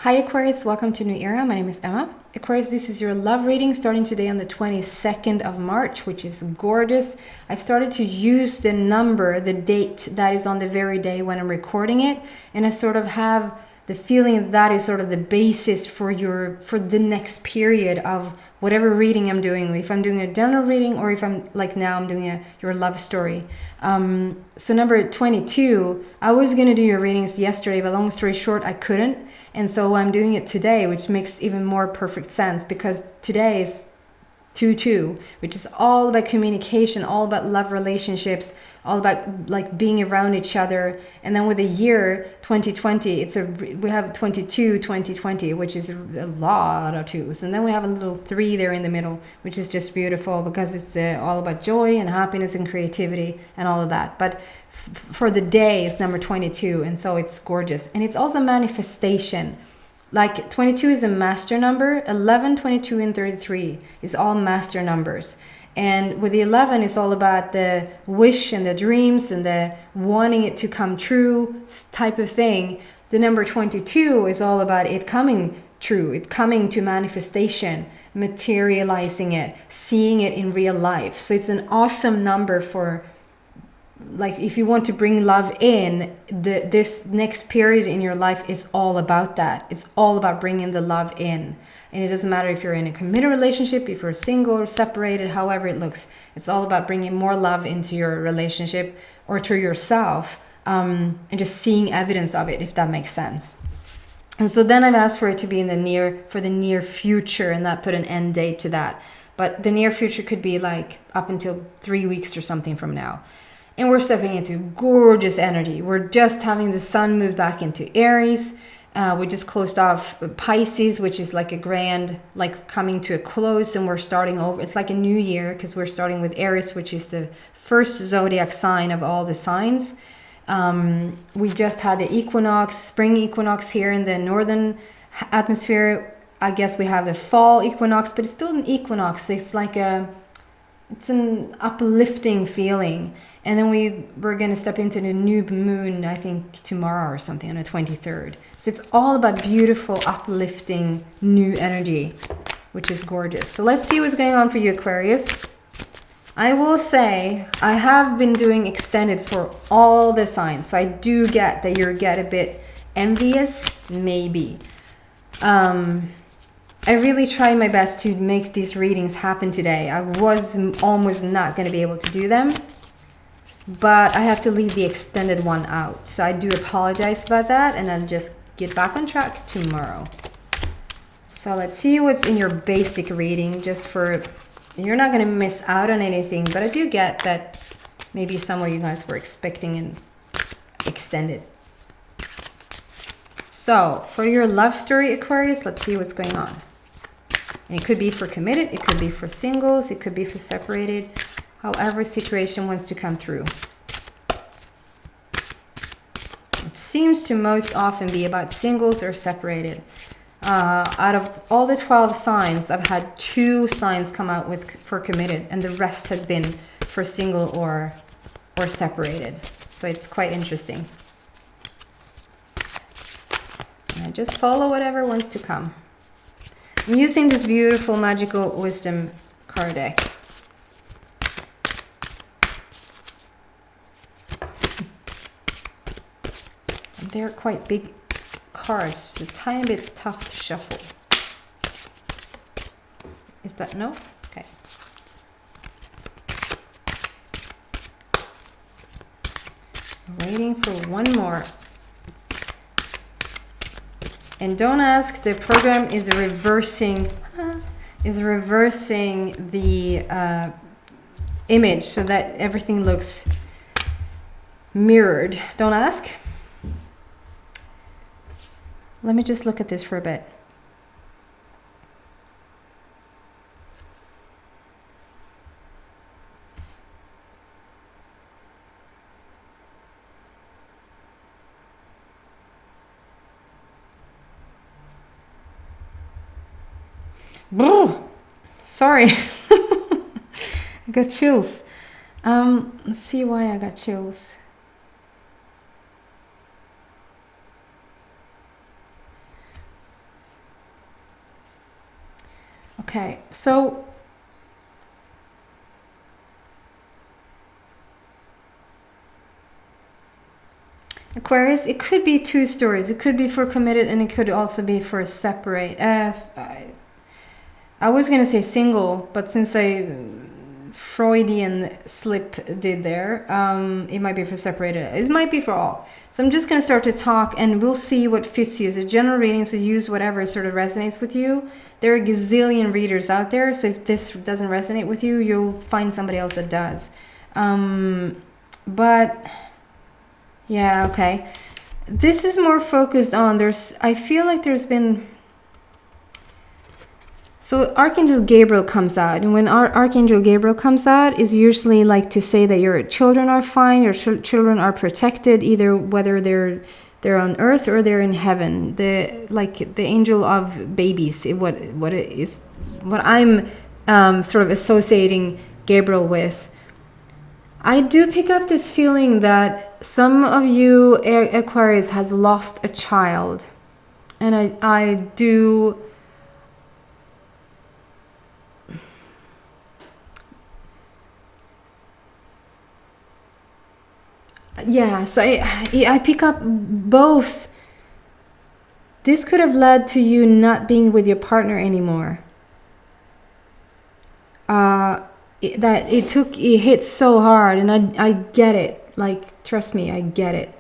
Hi Aquarius, welcome to New Era. My name is Emma. Aquarius, this is your love reading starting today on the 22nd of March, which is gorgeous. I've started to use the number, the date that is on the very day when I'm recording it, and I sort of have the feeling that is sort of the basis for the next period of whatever reading I'm doing. If I'm doing a general reading or if I'm like now I'm doing your love story. So number 22, I was going to do your readings yesterday, but long story short, I couldn't. And so I'm doing it today, which makes even more perfect sense because today is 2-2, which is all about communication, all about love relationships, all about like being around each other. And then with the year 2020, we have 22, 2020, which is a lot of twos. And then we have a little 3 there in the middle, which is just beautiful because it's all about joy and happiness and creativity and all of that. But for the day, it's number 22, and so it's gorgeous. And it's also manifestation. Like 22 is a master number, 11, 22, and 33 is all master numbers. And with the 11, it's all about the wish and the dreams and the wanting it to come true type of thing. The number 22 is all about it coming true, it coming to manifestation, materializing it, seeing it in real life. So it's an awesome number for, like, if you want to bring love in, this next period in your life is all about that. It's all about bringing the love in. And it doesn't matter if you're in a committed relationship, if you're single or separated, however it looks. It's all about bringing more love into your relationship or to yourself, and just seeing evidence of it, if that makes sense. And so then I've asked for it to be in the near future and not put an end date to that. But the near future could be like up until 3 weeks or something from now. And we're stepping into gorgeous energy. We're just having the sun move back into Aries. We just closed off Pisces, which is like a grand, like coming to a close, and we're starting over. It's like a new year because we're starting with Aries, which is the first zodiac sign of all the signs. We just had the equinox, spring equinox here in the northern atmosphere. I guess we have the fall equinox, but it's still an equinox. It's like it's an uplifting feeling. And then we're going to step into the new moon, I think tomorrow or something, on the 23rd. So it's all about beautiful, uplifting, new energy, which is gorgeous. So let's see what's going on for you, Aquarius. I will say I have been doing extended for all the signs. So I do get that you get a bit envious, maybe. I really tried my best to make these readings happen today. I was almost not going to be able to do them, but I have to leave the extended one out. So I do apologize about that, and I'll just get back on track tomorrow. So let's see what's in your basic reading, just for, you're not going to miss out on anything, but I do get that maybe some of you guys were expecting an extended. So for your love story, Aquarius, let's see what's going on. And it could be for committed, it could be for singles, it could be for separated, however situation wants to come through. It seems to most often be about singles or separated. Out of all the 12 signs, I've had 2 signs come out for committed, and the rest has been for single or separated. So it's quite interesting. And just follow whatever wants to come. I'm using this beautiful magical wisdom card deck. And they're quite big cards. It's a tiny bit tough to shuffle. Is that no? Okay. I'm waiting for one more. And don't ask, the program is reversing the image so that everything looks mirrored. Don't ask. Let me just look at this for a bit. Sorry. I got chills. Let's see why I got chills. Okay, so Aquarius, it could be two stories. It could be for committed and it could also be for separate. I was going to say single, but since I Freudian slip did there, it might be for separated. It might be for all. So I'm just going to start to talk and we'll see what fits you. It's a general reading, so use whatever sort of resonates with you. There are a gazillion readers out there, so if this doesn't resonate with you, you'll find somebody else that does. But yeah, okay. This is more focused on, I feel like there's been, so Archangel Gabriel comes out, and when Archangel Gabriel comes out, is usually like to say that your children are fine, your children are protected, either whether they're on earth or they're in heaven. The angel of babies, what I'm sort of associating Gabriel with. I do pick up this feeling that some of you Aquarius has lost a child, and I do. Yeah, so I pick up both. This could have led to you not being with your partner anymore. It hit so hard, and I get it. Like, trust me, I get it.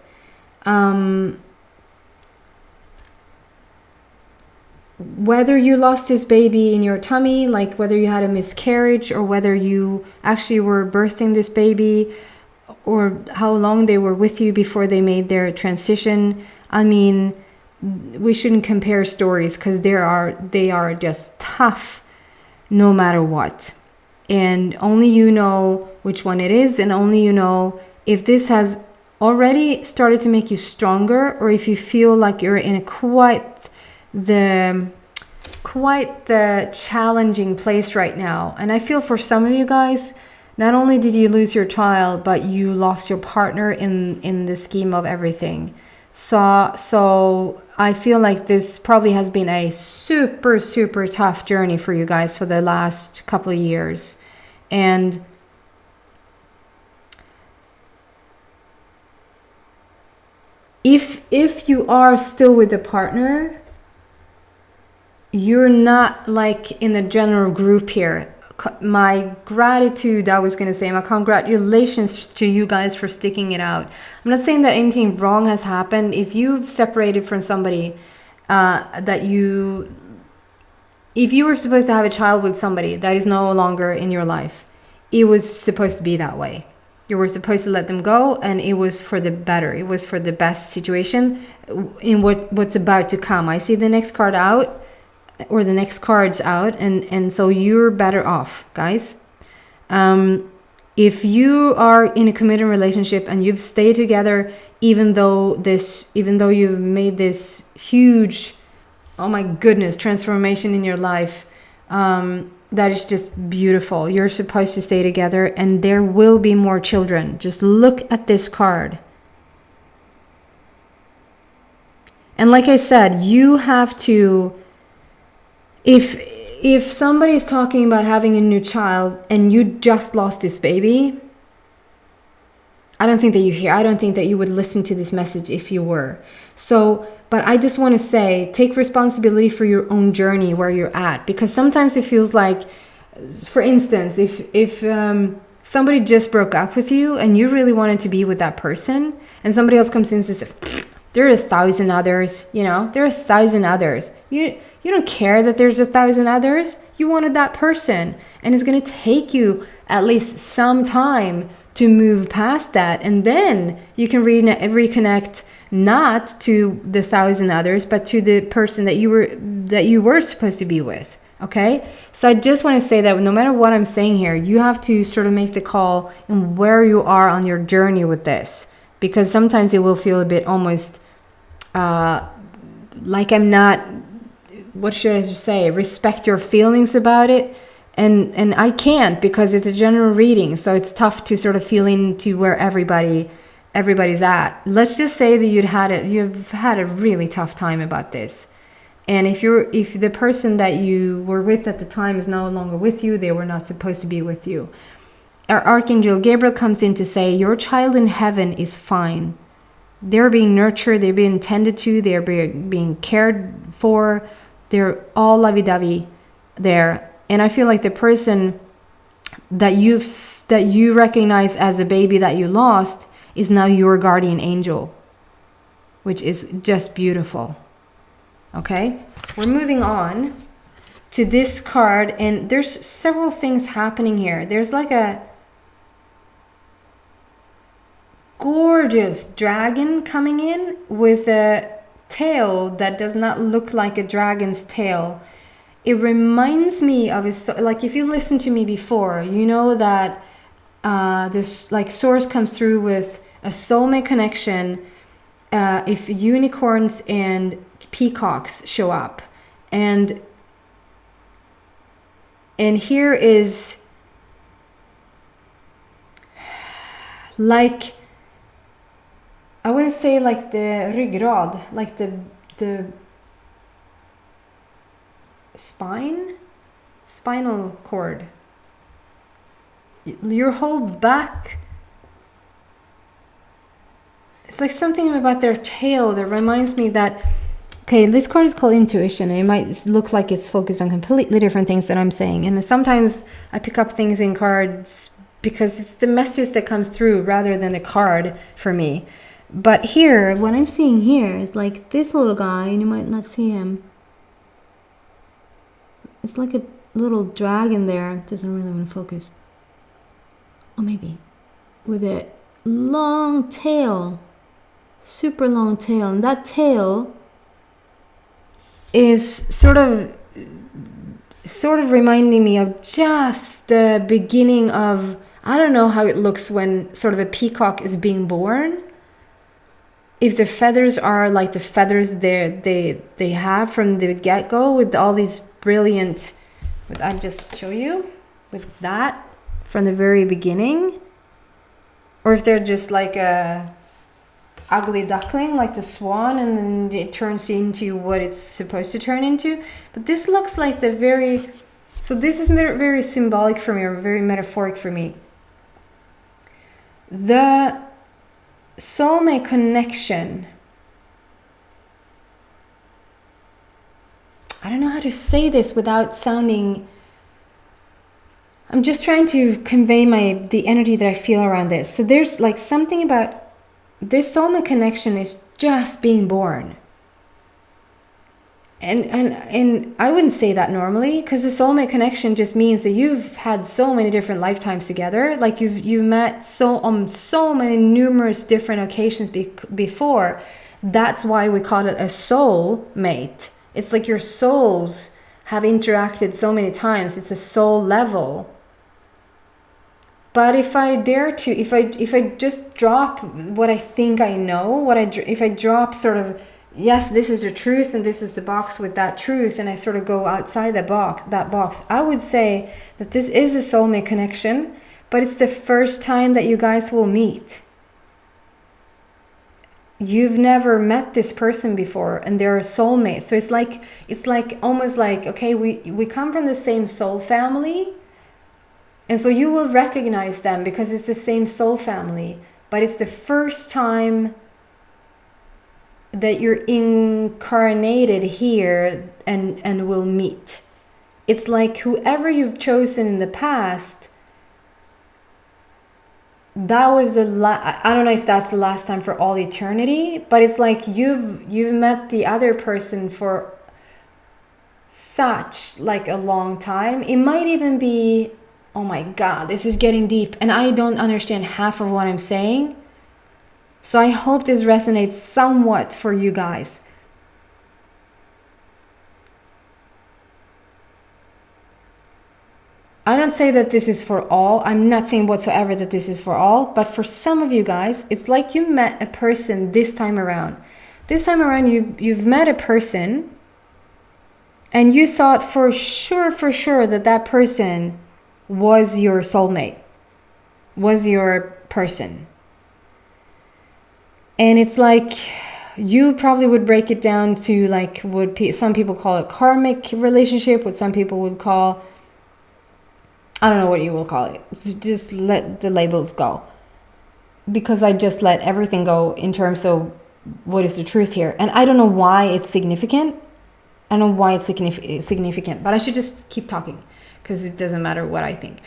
Whether you lost this baby in your tummy, like whether you had a miscarriage, or whether you actually were birthing this baby, or how long they were with you before they made their transition. I mean, we shouldn't compare stories, because they are just tough no matter what. And only you know which one it is, and only you know if this has already started to make you stronger, or if you feel like you're in quite the challenging place right now. And I feel for some of you guys, not only did you lose your child, but you lost your partner in the scheme of everything. So I feel like this probably has been a super, super tough journey for you guys for the last couple of years. And if you are still with a partner, you're not like in the general group here. My gratitude, I was going to say, my congratulations to you guys for sticking it out. I'm not saying that anything wrong has happened. If you've separated from somebody, if you were supposed to have a child with somebody that is no longer in your life, it was supposed to be that way. You were supposed to let them go, and it was for the better. It was for the best situation in what's about to come. I see the next card out, or the next cards out, and so you're better off, guys. If you are in a committed relationship and you've stayed together, even though you've made this huge, oh my goodness, transformation in your life, that is just beautiful. You're supposed to stay together, and there will be more children. Just look at this card. And like I said, you have to, if somebody is talking about having a new child and you just lost this baby, I don't think that you would listen to this message if you were. So, but I just want to say, take responsibility for your own journey where you're at, because sometimes it feels like, for instance, if somebody just broke up with you and you really wanted to be with that person, and somebody else comes in and says, there are 1,000 others, there are 1,000 others. You don't care that there's 1,000 others. You wanted that person, and it's going to take you at least some time to move past that, and then you can reconnect, not to the 1,000 others, but to the person that you were supposed to be with. Okay, so I just want to say that no matter what I'm saying here, you have to sort of make the call in where you are on your journey with this, because sometimes it will feel a bit almost like I'm not, what should I say, respect your feelings about it. And I can't, because it's a general reading, so it's tough to sort of feel into where everybody's at. Let's just say that you've had a really tough time about this, And if the person that you were with at the time is no longer with you, they were not supposed to be with you. Our Archangel Gabriel comes in to say, your child in heaven is fine. They're being nurtured, they're being tended to, they're being cared for, they're all lovey-dovey there. And I feel like the person that you recognize as a baby that you lost is now your guardian angel, which is just beautiful. Okay, we're moving on to this card, and there's several things happening here. There's like a gorgeous dragon coming in with a tail that does not look like a dragon's tail. It reminds me of like, if you listen to me before, you know that this like source comes through with a soulmate connection. If unicorns and peacocks show up, and here is like, I want to say like the ryggrad, like the spinal cord, your whole back. It's like something about their tail that reminds me that, okay, this card is called intuition. It might look like it's focused on completely different things that I'm saying. And sometimes I pick up things in cards because it's the message that comes through rather than the card for me. But here, what I'm seeing here is like this little guy, and you might not see him. It's like a little dragon there. It doesn't really want to focus. Oh, maybe. With a long tail. Super long tail. And that tail is sort of reminding me of just the beginning of, I don't know how it looks when sort of a peacock is being born. If the feathers are like the feathers they have from the get-go, with all these brilliant, I'll just show you with that from the very beginning, or if they're just like a ugly duckling like the swan, and then it turns into what it's supposed to turn into. But this looks like so this is very symbolic for me, or very metaphoric for me. The soulmate connection, I don't know how to say this without sounding, I'm just trying to convey the energy that I feel around this. So there's like something about this soulmate connection is just being born. And I wouldn't say that normally, because the soulmate connection just means that you've had so many different lifetimes together. Like you've met so many numerous different occasions before. That's why we call it a soul mate. It's like your souls have interacted so many times. It's a soul level. But if I dare to, if I just drop what I think I know, if I drop sort of, yes, this is the truth and this is the box with that truth, and I sort of go outside that box, I would say that this is a soulmate connection, but it's the first time that you guys will meet. You've never met this person before, and they're a soulmate. So it's like almost like, okay, we come from the same soul family, and so you will recognize them because it's the same soul family, but it's the first time that you're incarnated here and will meet. It's like whoever you've chosen in the past, that was I don't know if that's the last time for all eternity, but it's like you've met the other person for such like a long time. It might even be, oh my God, this is getting deep, and I don't understand half of what I'm saying. So I hope this resonates somewhat for you guys. I don't say that this is for all. I'm not saying whatsoever that this is for all. But for some of you guys, it's like you met a person this time around. This time around, you've met a person, and you thought for sure that person was your soulmate, was your person. And it's like you probably would break it down to like some people call it karmic relationship, what some people would call, I don't know what you will call it. Just let the labels go, because I just let everything go in terms of what is the truth here. And I don't know why it's significant. I don't know why it's significant, but I should just keep talking because it doesn't matter what I think.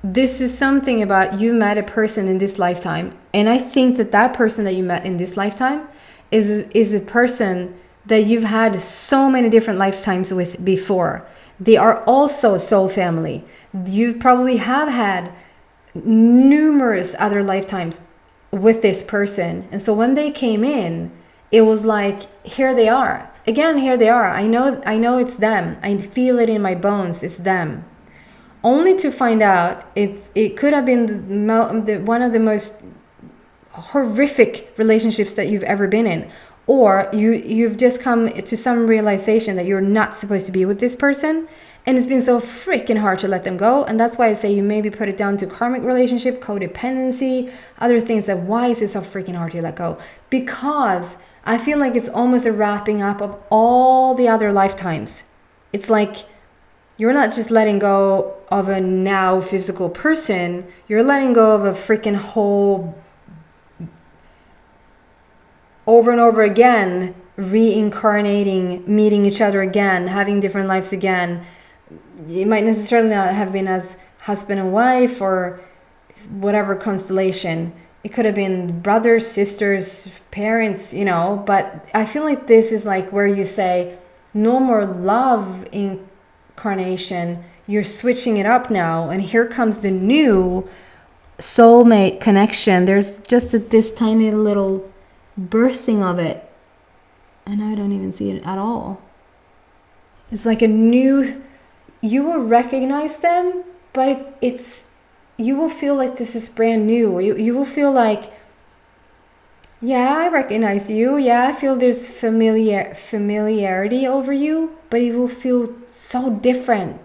This is something about, you met a person in this lifetime, and I think that person that you met in this lifetime is a person that you've had so many different lifetimes with before. They are also soul family. You probably have had numerous other lifetimes with this person, and so when they came in, it was like, here they are again. Here they are. I know it's them. I feel it in my bones. It's them. Only to find out it could have been one of the most horrific relationships that you've ever been in, or you've just come to some realization that you're not supposed to be with this person, and it's been so freaking hard to let them go. And that's why I say you maybe put it down to karmic relationship, codependency, other things. That why is it so freaking hard to let go? Because I feel like it's almost a wrapping up of all the other lifetimes. It's like you're not just letting go of a now physical person, you're letting go of a freaking whole, over and over again, reincarnating, meeting each other again, having different lives again. You might necessarily not have been as husband and wife or whatever constellation. It could have been brothers, sisters, parents, but I feel like this is like where you say, no more love incarnation. You're switching it up now, and here comes the new soulmate connection. There's just this tiny little birthing of it, and I don't even see it at all. It's like a new, you will recognize them, but it's you will feel like this is brand new. You will feel like, yeah, I recognize you. Yeah, I feel there's familiarity over you, but it will feel so different.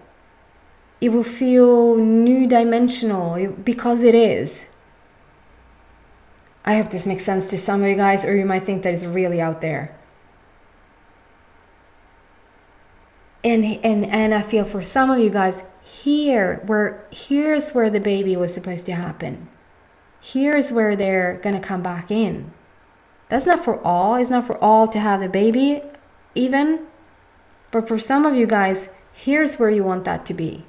It will feel new dimensional because it is. I hope this makes sense to some of you guys, or you might think that it's really out there. And I feel for some of you guys, here's where the baby was supposed to happen. Here's where they're gonna come back in. That's not for all. It's not for all to have the baby even. But for some of you guys, here's where you want that to be.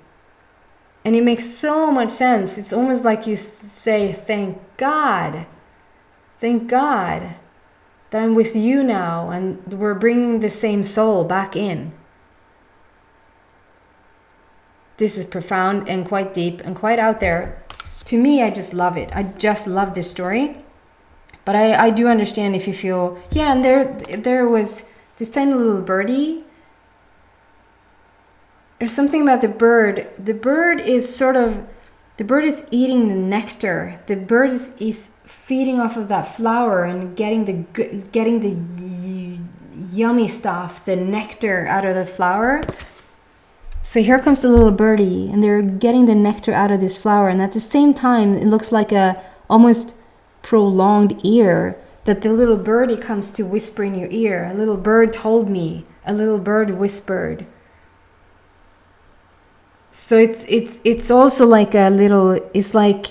And it makes so much sense. It's almost like you say, thank God that I'm with you now, and we're bringing the same soul back in. This is profound and quite deep and quite out there. To me, I just love it. I just love this story. But I do understand if you feel, yeah, and there was this tiny little birdie. There's something about the bird. The bird is eating the nectar. The bird is feeding off of that flower and getting the yummy stuff, the nectar out of the flower. So here comes the little birdie, and they're getting the nectar out of this flower. And at the same time, it looks like a almost prolonged ear that the little birdie comes to whisper in your ear. A little bird told me. A little bird whispered. So it's also like it's like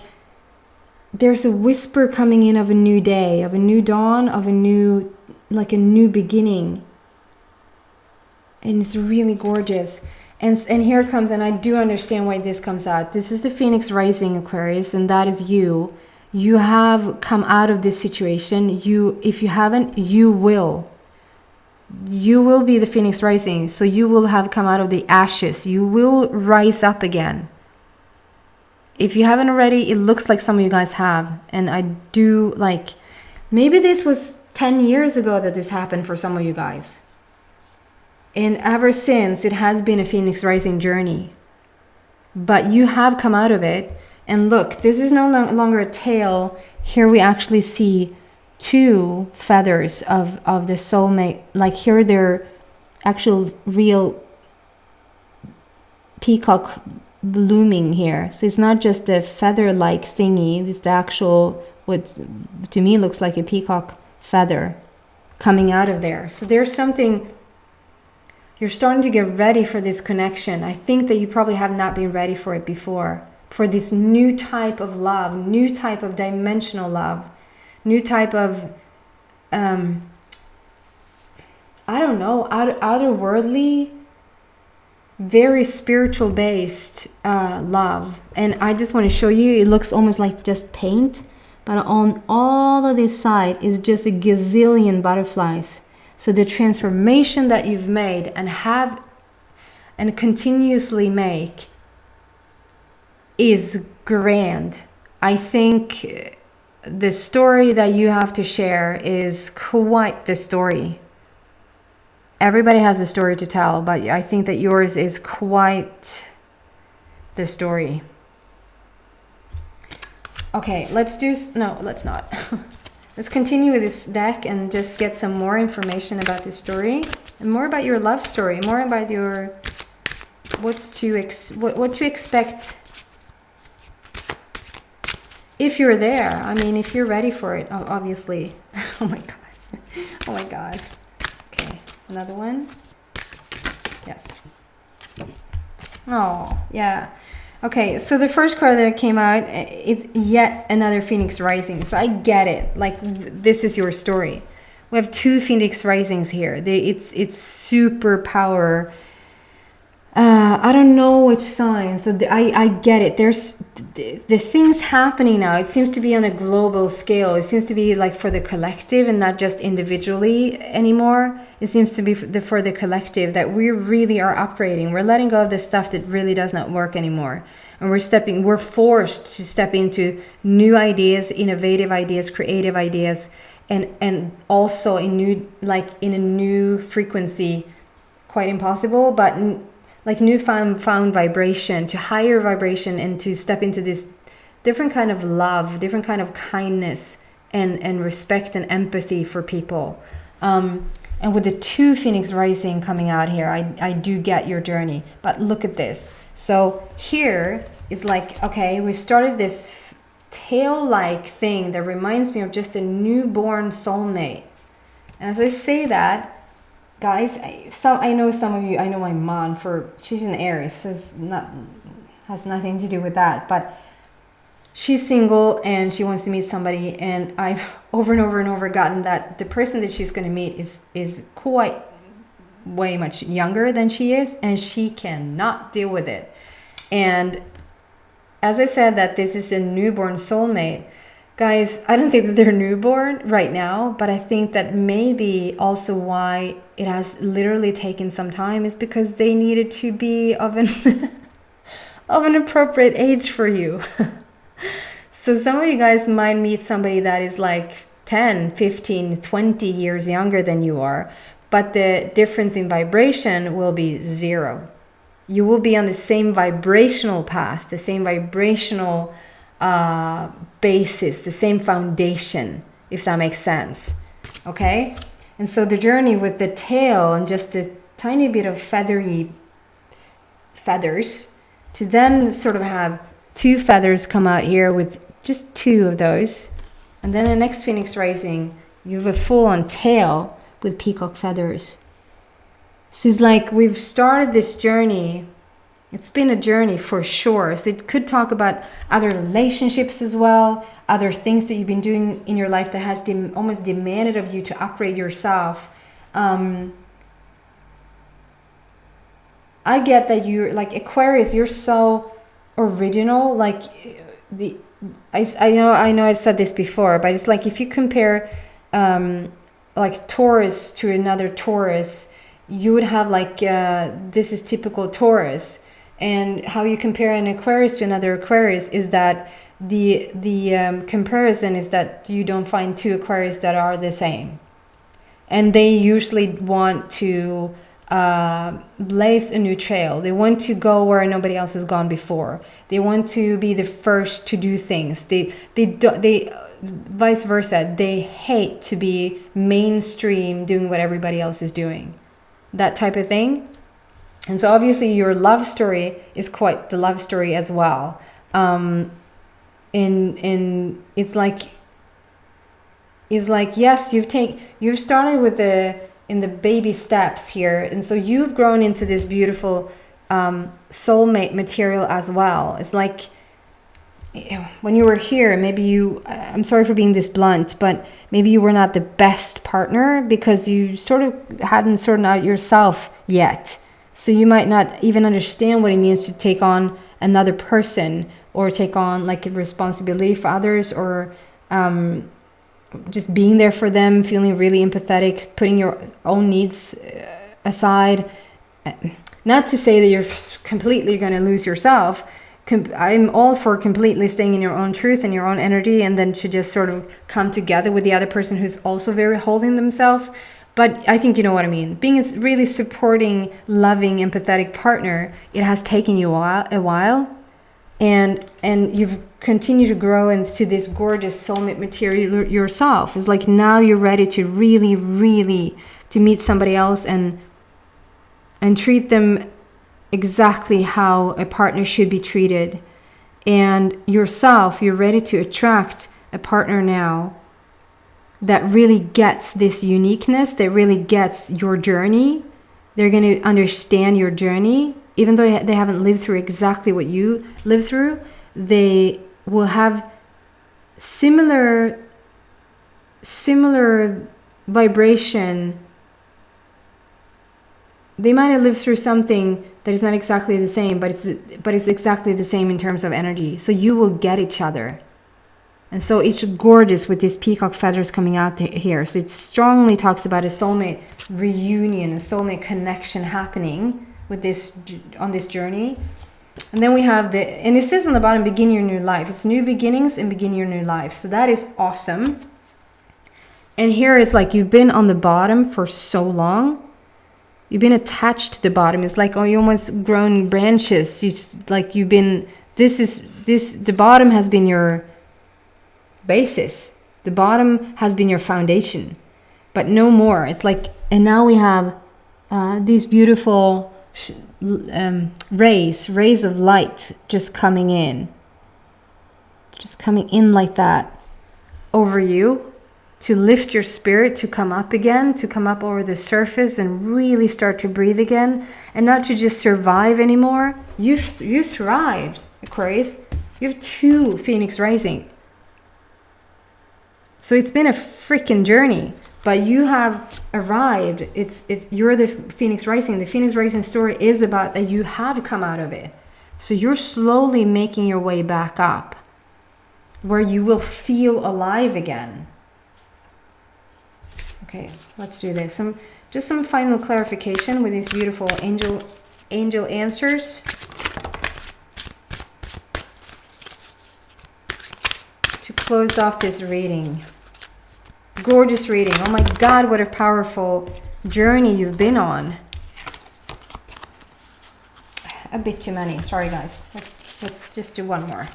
there's a whisper coming in of a new day, of a new dawn, of a new beginning. And it's really gorgeous. And here comes, and I do understand why this comes out. This is the Phoenix Rising, Aquarius, and that is you. You have come out of this situation. If you haven't, you will. You will be the Phoenix Rising. So you will have come out of the ashes. You will rise up again. If you haven't already, it looks like some of you guys have. And I do maybe this was 10 years ago that this happened for some of you guys. And ever since, it has been a Phoenix Rising journey. But you have come out of it. And look, this is no longer a tail. Here we actually see two feathers of the soulmate. Like here they're actual real peacock blooming here. So it's not just a feather-like thingy. It's the actual, what to me looks like a peacock feather coming out of there. So there's something, you're starting to get ready for this connection. I think that you probably have not been ready for it before, for this new type of love, new type of dimensional love, new type of, I don't know, outerworldly, very spiritual based love. And I just want to show you, it looks almost like just paint, but on all of this side is just a gazillion butterflies. So the transformation that you've made and have and continuously make is grand. I think the story that you have to share is quite the story. Everybody has a story to tell, but I think that yours is quite the story. Okay, let's not. Let's continue with this deck and just get some more information about this story and more about your love story, more about your what to expect if you're there. I mean, if you're ready for it, obviously. Oh my god. Oh my god. Okay, another one. Yes. Oh, yeah. Okay, so the first card that came out, it's yet another Phoenix Rising. So I get it. Like, this is your story. We have two Phoenix Risings here. It's super power. I don't know which sign. So I get it. There's the things happening now. It seems to be on a global scale. It seems to be like for the collective and not just individually anymore. It seems to be for the collective that we really are upgrading. We're letting go of the stuff that really does not work anymore. And we're forced to step into new ideas, innovative ideas, creative ideas, and also in a new frequency. Quite impossible, but like newfound vibration, to higher vibration, and to step into this different kind of love, different kind of kindness and respect and empathy for people. And with the two Phoenix Rising coming out here, I do get your journey. But look at this. So here is like, okay, we started this tail-like thing that reminds me of just a newborn soulmate. And as I say that, guys, I know some of you, I know my mom, she's an Aries, so has nothing to do with that, but she's single and she wants to meet somebody, and I've over and over and over gotten that the person that she's going to meet is quite way much younger than she is, and she cannot deal with it. And as I said, that this is a newborn soulmate. Guys, I don't think that they're newborn right now, but I think that maybe also why it has literally taken some time is because they needed to be of an of an appropriate age for you. So some of you guys might meet somebody that is like 10, 15, 20 years younger than you are, but the difference in vibration will be zero. You will be on the same vibrational path, the same vibrational basis, the same foundation, if that makes sense. Okay? And so the journey with the tail and just a tiny bit of feathers, to then sort of have two feathers come out here with just two of those. And then the next Phoenix Rising, you have a full-on tail with peacock feathers. So it's like we've started this journey. It's been a journey for sure. So it could talk about other relationships as well, other things that you've been doing in your life that has almost demanded of you to upgrade yourself. I get that you're like Aquarius, you're so original. Like I know I said this before, but it's like if you compare like Taurus to another Taurus, you would have like this is typical Taurus. And how you compare an Aquarius to another Aquarius is that the comparison is that you don't find two Aquarius that are the same. And they usually want to blaze a new trail. They want to go where nobody else has gone before. They want to be the first to do things. They vice versa. They hate to be mainstream doing what everybody else is doing. That type of thing. And so obviously your love story is quite the love story as well. In it's like yes, you've started with in the baby steps here, and so you've grown into this beautiful soulmate material as well. It's like when you were here, maybe I'm sorry for being this blunt, but maybe you were not the best partner because you sort of hadn't sorted out yourself yet. So you might not even understand what it means to take on another person, or take on like a responsibility for others, or just being there for them, feeling really empathetic, putting your own needs aside. Not to say that you're completely going to lose yourself. I'm all for completely staying in your own truth and your own energy, and then to just sort of come together with the other person who's also very holding themselves. But I think you know what I mean. Being a really supporting, loving, empathetic partner, it has taken you a while. And you've continued to grow into this gorgeous soulmate material yourself. It's like now you're ready to really, really to meet somebody else and treat them exactly how a partner should be treated. And yourself, you're ready to attract a partner now that really gets this uniqueness, that really gets your journey. They're going to understand your journey. Even though they haven't lived through exactly what you lived through, they will have similar vibration. They might have lived through something that is not exactly the same, but it's exactly the same in terms of energy. So you will get each other. And so it's gorgeous with these peacock feathers coming out here. So it strongly talks about a soulmate reunion, a soulmate connection happening with this on this journey. And then we have and it says on the bottom, begin your new life. It's new beginnings and begin your new life. So that is awesome. And here it's like you've been on the bottom for so long. You've been attached to the bottom. It's like, oh, you almost grown branches. The bottom has been your basis. The bottom has been your foundation, but no more. It's like, and now we have these beautiful rays of light just coming in like that over you, to lift your spirit, to come up again, to come up over the surface and really start to breathe again, and not to just survive anymore. You thrived, Aquarius. You have 2 Phoenix rising. So it's been a freaking journey, but you have arrived. You're the Phoenix rising. The Phoenix rising story is about that you have come out of it. So you're slowly making your way back up, where you will feel alive again. Okay, let's do this. Just some final clarification with these beautiful angel answers. To close off this reading. Gorgeous reading. Oh my God, what a powerful journey you've been on. A bit too many. Sorry guys. Let's just do one more.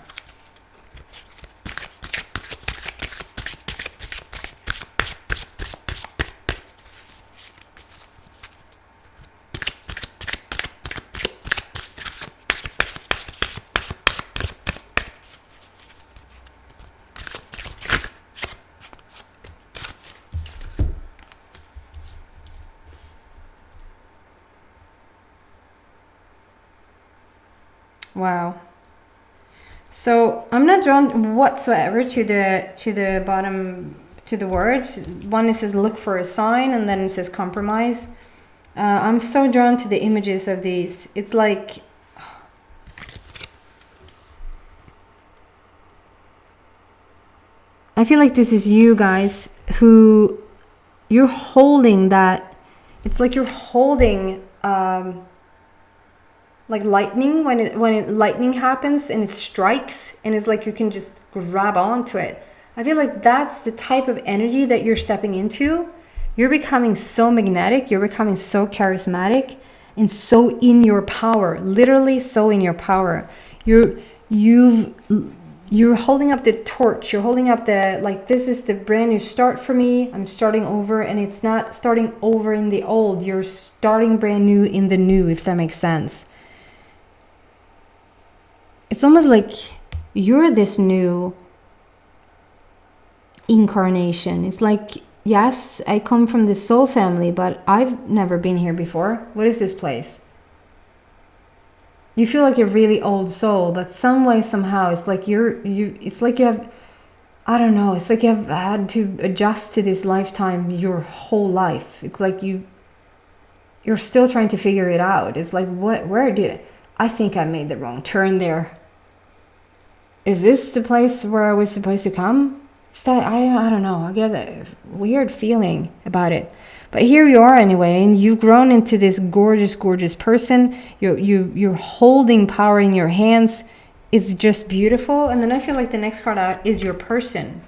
Wow. So I'm not drawn whatsoever to the bottom, to the words. One, it says look for a sign, and then it says compromise. I'm so drawn to the images of these. It's like I feel like this is you guys who you're holding that. It's like you're holding like lightning, when lightning happens and it strikes, and it's like you can just grab onto it. I feel like that's the type of energy that you're stepping into. You're becoming so magnetic, you're becoming so charismatic, and so in your power, literally so in your power. You've you're holding up the torch. You're holding up the, like, this is the brand new start for me. I'm starting over, and it's not starting over in the old. You're starting brand new in the new, if that makes sense. It's almost like you're this new incarnation. It's like, yes, I come from the soul family, but I've never been here before. What is this place? You feel like a really old soul, but some way, somehow, it's like it's like you have, I don't know, it's like you have had to adjust to this lifetime your whole life. It's like you're still trying to figure it out. It's like, I think I made the wrong turn there. Is this the place where I was supposed to come? Is that, I don't know, I get a weird feeling about it. But here you are anyway, and you've grown into this gorgeous, gorgeous person. You're holding power in your hands. It's just beautiful. And then I feel like the next card out is your person.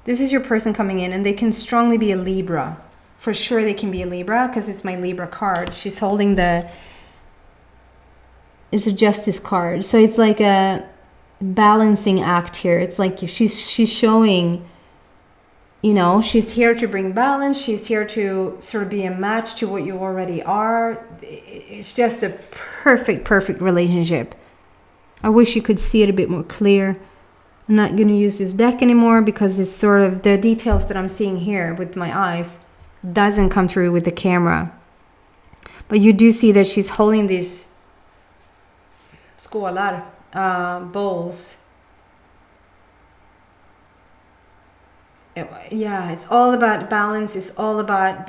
This is your person coming in, and they can strongly be a Libra. For sure they can be a Libra, because it's my Libra card. She's holding it's a Justice card. So it's like a balancing act here. It's like she's showing, you know, she's here to bring balance. She's here to sort of be a match to what you already are. It's just a perfect relationship. I wish you could see it a bit more clear. I'm not going to use this deck anymore because it's sort of the details that I'm seeing here with my eyes doesn't come through with the camera. But you do see that she's holding these skålar, bowls. Yeah, it's all about balance. It's all about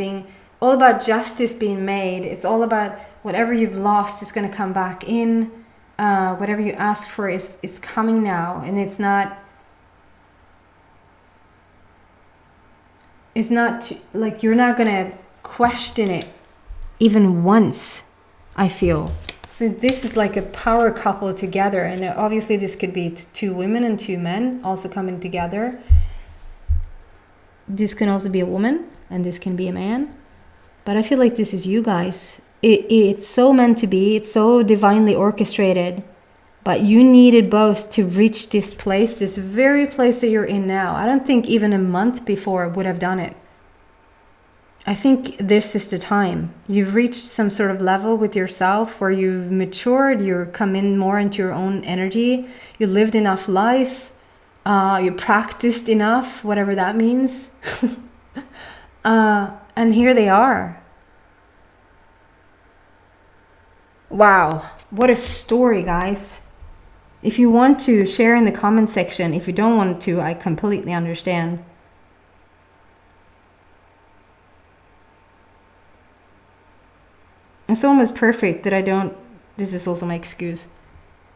justice being made. It's all about whatever you've lost is going to come back in. Whatever you ask for is coming now, and it's not like you're not going to question it even once, I feel. So this is like a power couple together, and obviously this could be two women and two men also coming together. This can also be a woman, and this can be a man. But I feel like this is you guys. It's so meant to be. It's so divinely orchestrated. But you needed both to reach this place, this very place that you're in now. I don't think even a month before would have done it. I think this is the time. You've reached some sort of level with yourself where you've matured. You're come in more into your own energy. You lived enough life. You practiced enough, whatever that means. And here they are. Wow, what a story, guys. If you want to, share in the comment section. If you don't want to, I completely understand. It's almost perfect that I don't, this is also my excuse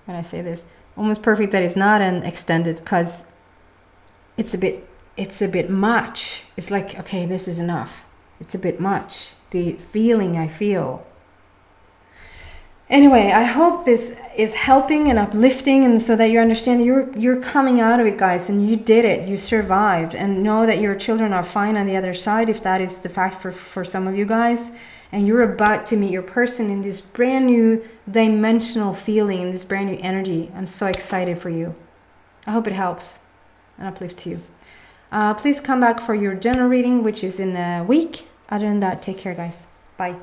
when I say this, almost perfect that it's not an extended, because it's a bit much. It's like, okay, this is enough. It's a bit much. The feeling I feel. Anyway, I hope this is helping and uplifting, and so that you understand you're coming out of it, guys, and you did it. You survived, and know that your children are fine on the other side, if that is the fact for some of you guys. And you're about to meet your person in this brand new dimensional feeling, this brand new energy. I'm so excited for you. I hope it helps and uplifts you. Please come back for your general reading, which is in a week. Other than that, take care, guys. Bye.